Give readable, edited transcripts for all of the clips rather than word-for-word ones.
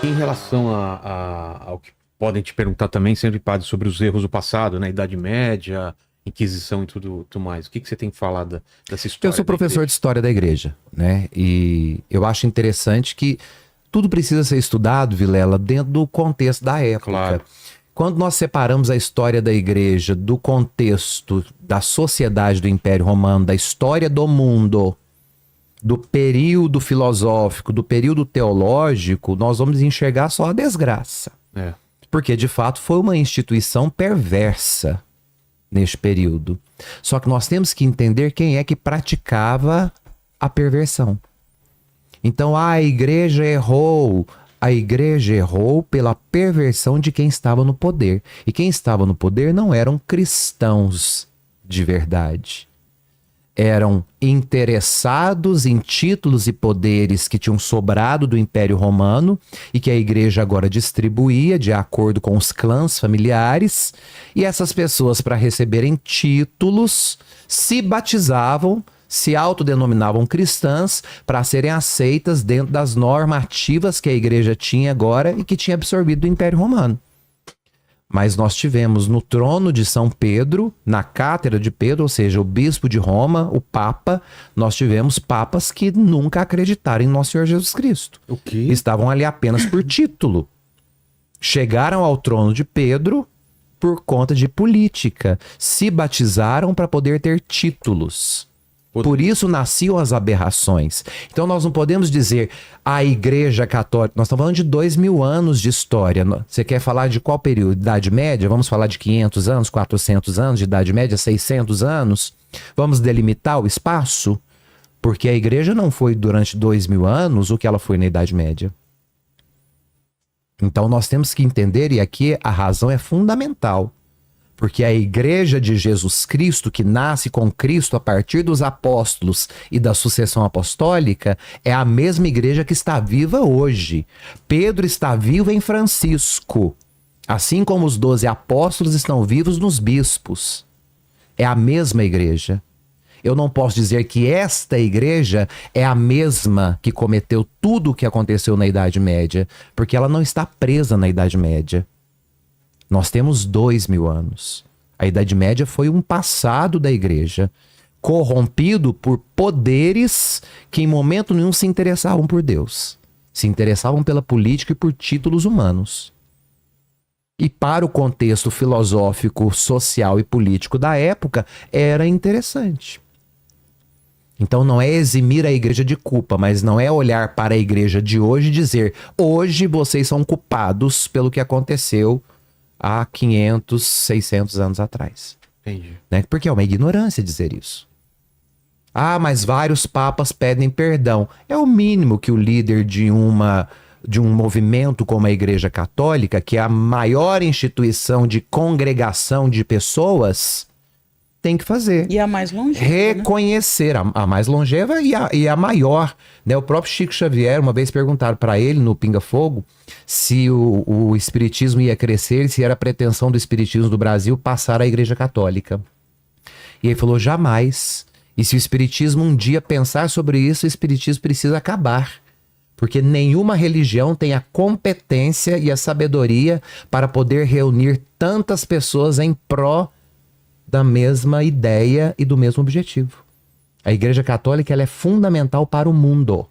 Em relação ao que podem te perguntar também, sempre, padre, sobre os erros do passado, né? Idade Média, Inquisição e tudo mais. O que você tem que falar dessa história? Eu sou professor de história da igreja, né? E eu acho interessante que tudo precisa ser estudado, Vilela, dentro do contexto da época. Claro. Quando nós separamos a história da igreja do contexto da sociedade do Império Romano, da história do mundo, do período filosófico, do período teológico, nós vamos enxergar só a desgraça. É. Porque, de fato, foi uma instituição perversa neste período. Só que nós temos que entender quem é que praticava a perversão. Então, a igreja errou. A igreja errou pela perversão de quem estava no poder. E quem estava no poder não eram cristãos de verdade. Eram interessados em títulos e poderes que tinham sobrado do Império Romano e que a igreja agora distribuía de acordo com os clãs familiares. E essas pessoas, para receberem títulos, se batizavam, se autodenominavam cristãs para serem aceitas dentro das normativas que a igreja tinha agora e que tinha absorvido do Império Romano. Mas nós tivemos no trono de São Pedro, na cátedra de Pedro, ou seja, o bispo de Roma, o Papa, nós tivemos papas que nunca acreditaram em nosso Senhor Jesus Cristo. O quê? Estavam ali apenas por título. Chegaram ao trono de Pedro por conta de política. Se batizaram para poder ter títulos. Por isso nasciam as aberrações. Então nós não podemos dizer a Igreja Católica. Nós estamos falando de 2000 anos de história. Você quer falar de qual período? Idade Média? Vamos falar de 500 anos, 400 anos de Idade Média, 600 anos? Vamos delimitar o espaço? Porque a Igreja não foi durante 2000 anos o que ela foi na Idade Média. Então nós temos que entender, e aqui a razão é fundamental. Porque a igreja de Jesus Cristo, que nasce com Cristo a partir dos apóstolos e da sucessão apostólica, é a mesma igreja que está viva hoje. Pedro está vivo em Francisco, assim como os 12 apóstolos estão vivos nos bispos. É a mesma igreja. Eu não posso dizer que esta igreja é a mesma que cometeu tudo o que aconteceu na Idade Média, porque ela não está presa na Idade Média. Nós temos 2000 anos. A Idade Média foi um passado da igreja, corrompido por poderes que em momento nenhum se interessavam por Deus. Se interessavam pela política e por títulos humanos. E para o contexto filosófico, social e político da época, era interessante. Então não é eximir a igreja de culpa, mas não é olhar para a igreja de hoje e dizer: hoje vocês são culpados pelo que aconteceu há 500, 600 anos atrás. Entendi. Né? Porque é uma ignorância dizer isso. Ah, mas vários papas pedem perdão. É o mínimo que o líder de um movimento como a Igreja Católica, que é a maior instituição de congregação de pessoas, tem que fazer. E a mais longeva, reconhecer, né? a mais longeva e a maior. Né? O próprio Chico Xavier, uma vez perguntaram para ele no Pinga Fogo se o espiritismo ia crescer, se era a pretensão do espiritismo do Brasil passar à Igreja Católica. E ele falou: jamais. E se o espiritismo um dia pensar sobre isso, o espiritismo precisa acabar. Porque nenhuma religião tem a competência e a sabedoria para poder reunir tantas pessoas em pró da mesma ideia e do mesmo objetivo. A Igreja Católica, ela é fundamental para o mundo.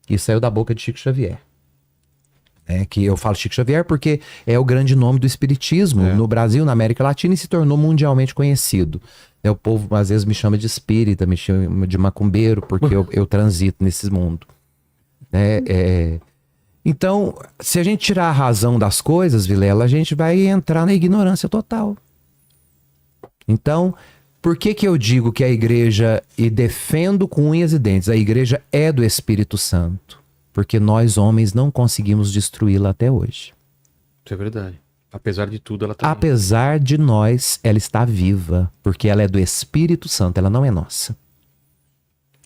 Isso saiu da boca de Chico Xavier. Que eu falo Chico Xavier porque é o grande nome do espiritismo no Brasil, na América Latina, e se tornou mundialmente conhecido. O povo às vezes me chama de espírita, me chama de macumbeiro, porque eu transito nesse mundo. Então, se a gente tirar a razão das coisas, Vilela, a gente vai entrar na ignorância total. Então, por que eu digo que a igreja, e defendo com unhas e dentes, a igreja é do Espírito Santo? Porque nós, homens, não conseguimos destruí-la até hoje. Isso é verdade. Apesar de tudo, ela está... Apesar de nós, ela está viva, porque ela é do Espírito Santo, ela não é nossa.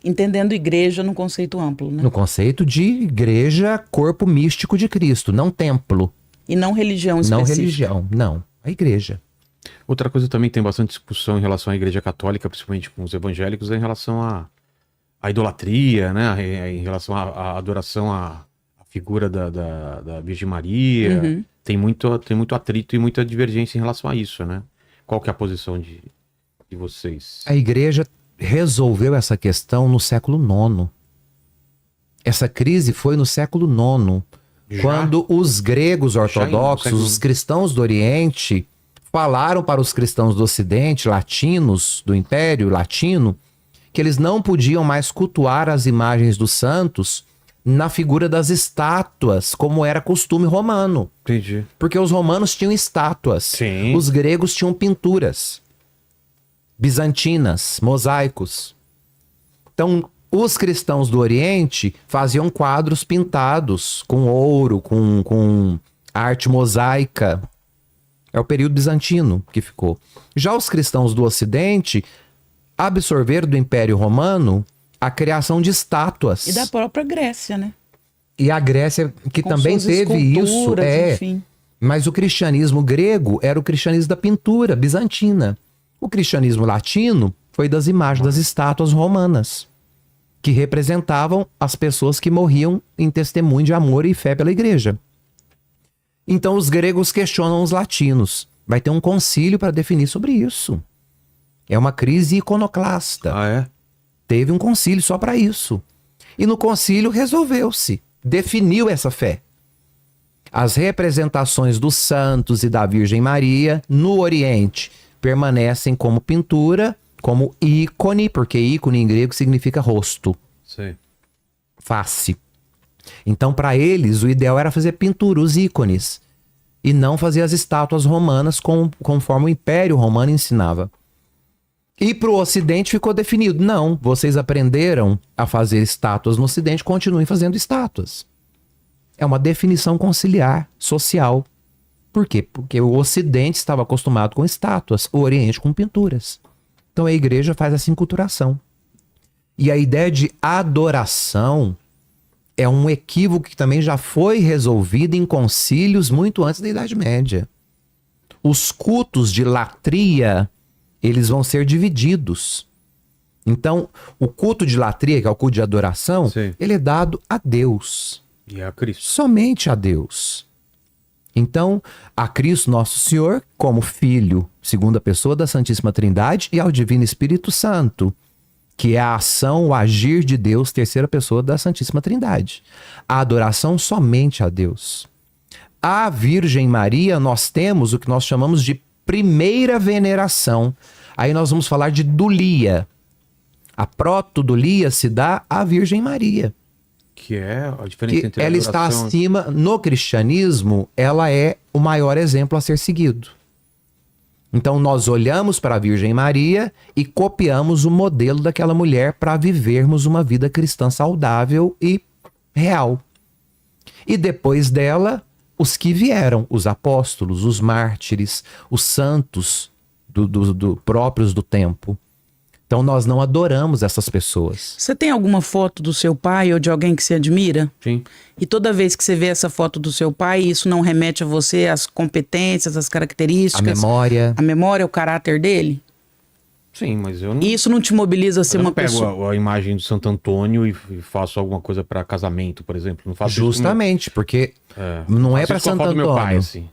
Entendendo igreja no conceito amplo, né? No conceito de igreja, corpo místico de Cristo, não templo. E não religião específica. Não religião, não. A igreja. Outra coisa também tem bastante discussão em relação à Igreja Católica, principalmente com os evangélicos, é em relação à idolatria, né? Em relação à adoração a figura da Virgem Maria. Uhum. Tem muito atrito e muita divergência em relação a isso, né? Qual que é a posição de vocês? A igreja resolveu essa questão no século IX. Essa crise foi no século IX, Já? quando os gregos ortodoxos, século- os cristãos do Oriente, falaram para os cristãos do Ocidente, latinos, do Império Latino, que eles não podiam mais cultuar as imagens dos santos na figura das estátuas, como era costume romano. Entendi. Porque os romanos tinham estátuas, Sim. os gregos tinham pinturas bizantinas, mosaicos. Então, os cristãos do Oriente faziam quadros pintados com ouro, com arte mosaica. É o período bizantino que ficou. Já os cristãos do Ocidente absorveram do Império Romano a criação de estátuas. E da própria Grécia, né? E a Grécia, que Com também suas teve isso. esculturas, enfim. Mas o cristianismo grego era o cristianismo da pintura bizantina. O cristianismo latino foi das imagens das estátuas romanas, que representavam as pessoas que morriam em testemunho de amor e fé pela igreja. Então os gregos questionam os latinos. Vai ter um concílio para definir sobre isso. É uma crise iconoclasta. Ah, é? Teve um concílio só para isso. E no concílio resolveu-se, definiu essa fé. As representações dos santos e da Virgem Maria no Oriente permanecem como pintura, como ícone, porque ícone em grego significa rosto, Sei. face. Então, para eles, o ideal era fazer pintura, os ícones, e não fazer as estátuas romanas conforme o Império Romano ensinava. E para o Ocidente ficou definido, não, vocês aprenderam a fazer estátuas no Ocidente, continuem fazendo estátuas. É uma definição conciliar, social. Por quê? Porque o Ocidente estava acostumado com estátuas, o Oriente com pinturas. Então a igreja faz essa enculturação. E a ideia de adoração é um equívoco que também já foi resolvido em concílios muito antes da Idade Média. Os cultos de latria, eles vão ser divididos. Então, o culto de latria, que é o culto de adoração, Sim. ele é dado a Deus. E a Cristo. Somente a Deus. Então, a Cristo Nosso Senhor, como Filho, segunda pessoa da Santíssima Trindade, e ao Divino Espírito Santo, que é a ação, o agir de Deus, terceira pessoa da Santíssima Trindade. A adoração somente a Deus. A Virgem Maria, nós temos o que nós chamamos de primeira veneração. Aí nós vamos falar de dulia. A protodulia se dá à Virgem Maria. Que é a diferença Que entre a ela está adoração... acima, no cristianismo, ela é o maior exemplo a ser seguido. Então nós olhamos para a Virgem Maria e copiamos o modelo daquela mulher para vivermos uma vida cristã saudável e real. E depois dela, os que vieram, os apóstolos, os mártires, os santos próprios do tempo. Então nós não adoramos essas pessoas. Você tem alguma foto do seu pai ou de alguém que você admira? Sim. E toda vez que você vê essa foto do seu pai, isso não remete a você às competências, às características? A memória. O caráter dele? Sim, mas eu não... E isso não te mobiliza a ser Eu não uma pego pessoa... a imagem de Santo Antônio e faço alguma coisa para casamento, por exemplo. Não faço Justamente, porque isso não é faço para isso com a Santo foto do Antônio. meu pai, assim.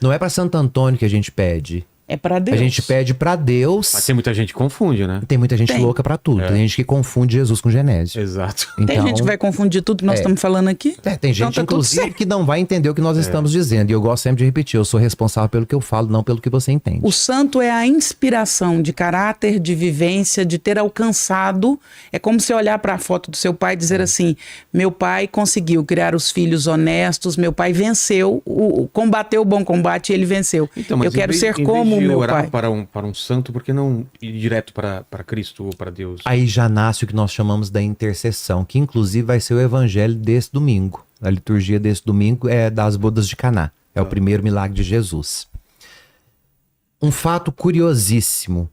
Não é para Santo Antônio que a gente pede. É pra Deus. A gente pede para Deus. Mas tem muita gente que confunde, né? Tem muita gente Tem. louca para tudo. É. Tem gente que confunde Jesus com Genésio. Exato. Tem Então, gente que vai confundir tudo que nós estamos falando aqui? tem gente, Então tá tudo inclusive, certo. que não vai entender o que nós estamos dizendo. E eu gosto sempre de repetir, eu sou responsável pelo que eu falo, não pelo que você entende. O santo é a inspiração de caráter, de vivência, de ter alcançado. É como você olhar para a foto do seu pai e dizer assim: meu pai conseguiu criar os filhos honestos, meu pai venceu, combateu o bom combate e ele venceu. Então, mas eu quero em vez- ser em como o vez de meu orar pai. para um santo, por que não ir direto para Cristo ou para Deus? Aí já nasce o que nós chamamos da intercessão, que inclusive vai ser o evangelho desse domingo. A liturgia desse domingo é das bodas de Caná. É o primeiro milagre de Jesus. Um fato curiosíssimo,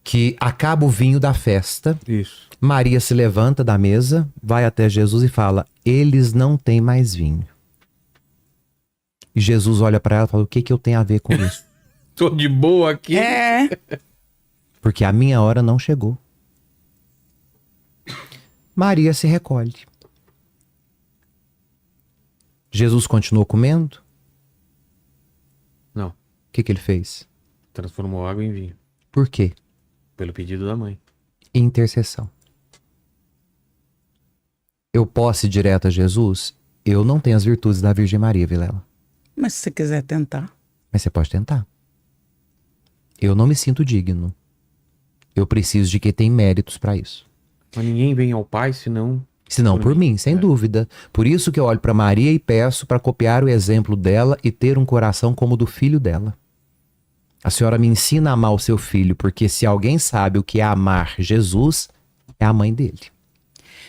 que acaba o vinho da festa, Isso. Maria se levanta da mesa, vai até Jesus e fala: eles não têm mais vinho. E Jesus olha para ela e fala: o que que eu tenho a ver com isso? Tô de boa aqui. É, Porque a minha hora não chegou. Maria se recolhe. Jesus continuou comendo? Não. O que ele fez? Transformou água em vinho. Por quê? Pelo pedido da mãe. Intercessão. Eu posso ir direto a Jesus? Eu não tenho as virtudes da Virgem Maria, Vilela. Mas se você quiser tentar. Mas você pode tentar. Eu não me sinto digno. Eu preciso de quem tem méritos para isso. Mas ninguém vem ao Pai senão... Se não por mim, sem dúvida. Por isso que eu olho para Maria e peço para copiar o exemplo dela e ter um coração como o do filho dela. A senhora me ensina a amar o seu filho, porque se alguém sabe o que é amar Jesus, é a mãe dele.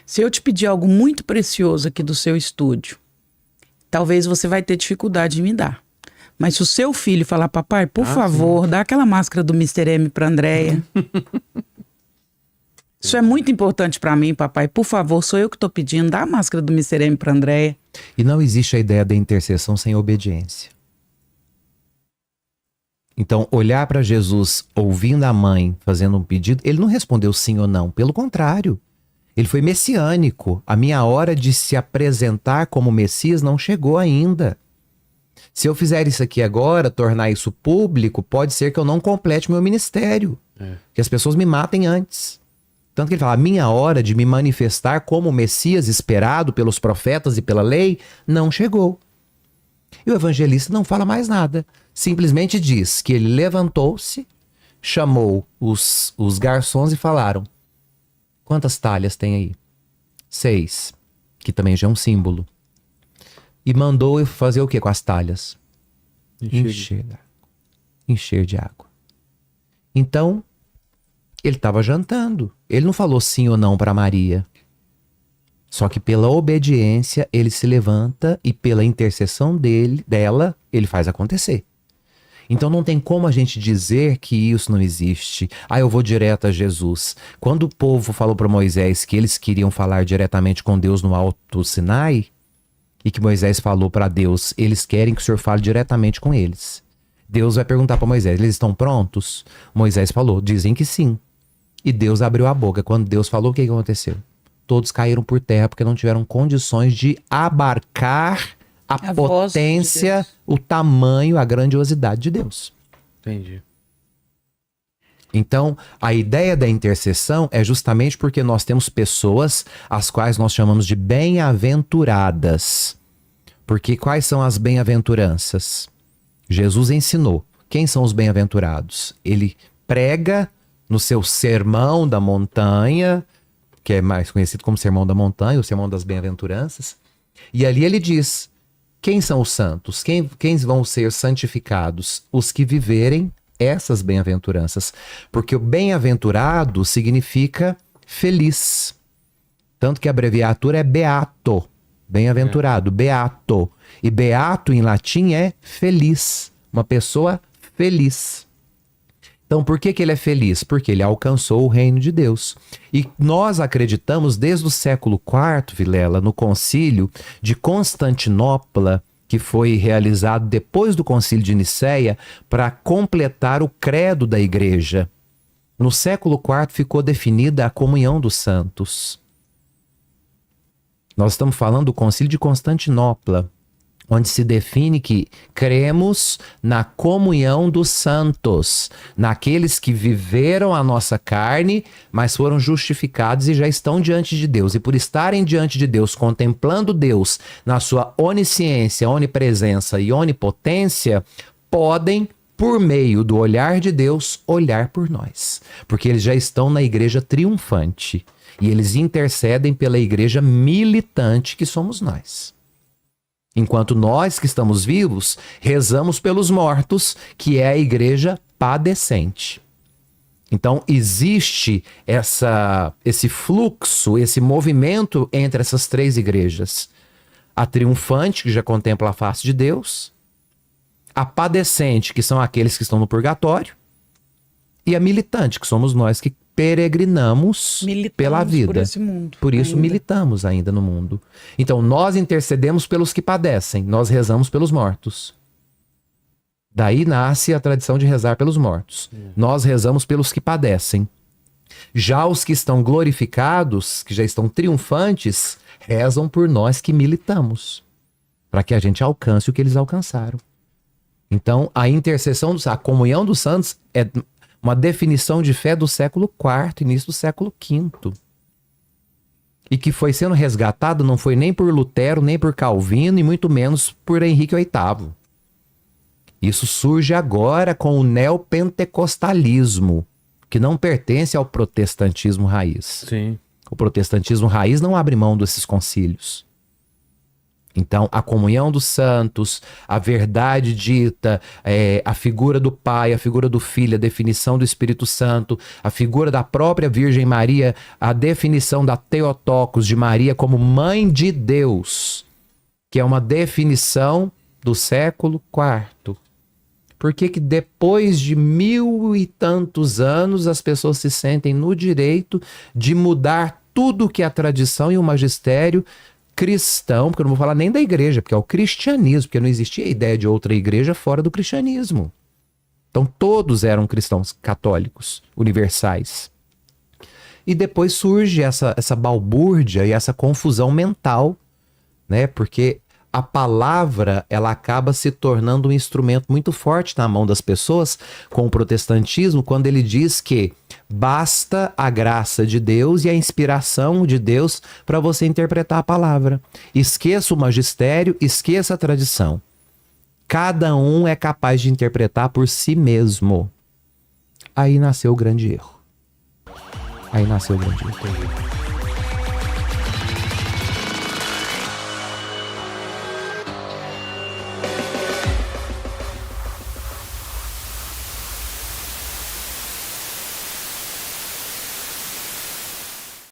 Se eu te pedir algo muito precioso aqui do seu estúdio, talvez você vai ter dificuldade de me dar. Mas se o seu filho falar, papai, por favor, dá aquela máscara do Mr. M pra Andréia. Isso é muito importante pra mim, papai. Por favor, sou eu que tô pedindo, dá a máscara do Mr. M pra Andréia. E não existe a ideia da intercessão sem obediência. Então, olhar para Jesus ouvindo a mãe fazendo um pedido, ele não respondeu sim ou não. Pelo contrário, ele foi messiânico. A minha hora de se apresentar como Messias não chegou ainda. Se eu fizer isso aqui agora, tornar isso público, pode ser que eu não complete meu ministério. Que as pessoas me matem antes. Tanto que ele fala, a minha hora de me manifestar como o Messias esperado pelos profetas e pela lei não chegou. E o evangelista não fala mais nada. Simplesmente diz que ele levantou-se, chamou os garçons e falaram, quantas talhas tem aí? 6, que também já é um símbolo. E mandou eu fazer o que com as talhas? Encher de água. Então, ele estava jantando. Ele não falou sim ou não para Maria. Só que pela obediência, ele se levanta e pela intercessão dela, ele faz acontecer. Então não tem como a gente dizer que isso não existe. Eu vou direto a Jesus. Quando o povo falou para Moisés que eles queriam falar diretamente com Deus no Alto Sinai, e que Moisés falou para Deus, eles querem que o Senhor fale diretamente com eles. Deus vai perguntar para Moisés, eles estão prontos? Moisés falou, dizem que sim. E Deus abriu a boca. Quando Deus falou, o que aconteceu? Todos caíram por terra porque não tiveram condições de abarcar a potência, o tamanho, a grandiosidade de Deus. Entendi. Então, a ideia da intercessão é justamente porque nós temos pessoas as quais nós chamamos de bem-aventuradas. Porque quais são as bem-aventuranças? Jesus ensinou. Quem são os bem-aventurados? Ele prega no seu Sermão da Montanha, que é mais conhecido como Sermão da Montanha, o Sermão das Bem-aventuranças. E ali ele diz, quem são os santos? Quem vão ser santificados? Os que viverem essas bem-aventuranças. Porque o bem-aventurado significa feliz. Tanto que a abreviatura é beato. Bem-aventurado, beato. E beato em latim é feliz. Uma pessoa feliz. Então, por que ele é feliz? Porque ele alcançou o reino de Deus. E nós acreditamos desde o século IV, Vilela, no concílio de Constantinopla, que foi realizado depois do concílio de Nicéia, para completar o credo da igreja. No século IV ficou definida a comunhão dos santos. Nós estamos falando do concílio de Constantinopla, onde se define que cremos na comunhão dos santos, naqueles que viveram a nossa carne, mas foram justificados e já estão diante de Deus. E por estarem diante de Deus, contemplando Deus na sua onisciência, onipresença e onipotência, podem, por meio do olhar de Deus, olhar por nós. Porque eles já estão na igreja triunfante. E eles intercedem pela igreja militante que somos nós. Enquanto nós que estamos vivos, rezamos pelos mortos, que é a igreja padecente. Então, existe esse fluxo, esse movimento entre essas três igrejas. A triunfante, que já contempla a face de Deus. A padecente, que são aqueles que estão no purgatório. E a militante, que somos nós que peregrinamos pela vida. Por esse mundo. Por isso ainda militamos ainda no mundo. Então nós intercedemos pelos que padecem, nós rezamos pelos mortos. Daí nasce a tradição de rezar pelos mortos. Nós rezamos pelos que padecem. Já os que estão glorificados, que já estão triunfantes, rezam por nós que militamos. para que a gente alcance o que eles alcançaram. Então, a comunhão dos santos é uma definição de fé do século IV, início do século V. E que foi sendo resgatado não foi nem por Lutero, nem por Calvino, e muito menos por Henrique VIII. Isso surge agora com o neopentecostalismo, que não pertence ao protestantismo raiz. Sim. O protestantismo raiz não abre mão desses concílios. Então, a comunhão dos santos, a verdade dita, a figura do Pai, a figura do Filho, a definição do Espírito Santo, a figura da própria Virgem Maria, a definição da Theotokos de Maria como mãe de Deus, que é uma definição do século IV. Por que depois de 1000 e tantos anos as pessoas se sentem no direito de mudar tudo que a tradição e o magistério cristão, porque eu não vou falar nem da igreja, porque é o cristianismo, porque não existia a ideia de outra igreja fora do cristianismo. Então todos eram cristãos católicos, universais. E depois surge essa balbúrdia e essa confusão mental, né? Porque a palavra, ela acaba se tornando um instrumento muito forte na mão das pessoas com o protestantismo, quando ele diz que basta a graça de Deus e a inspiração de Deus para você interpretar a palavra. Esqueça o magistério, esqueça a tradição. Cada um é capaz de interpretar por si mesmo. Aí nasceu o grande erro.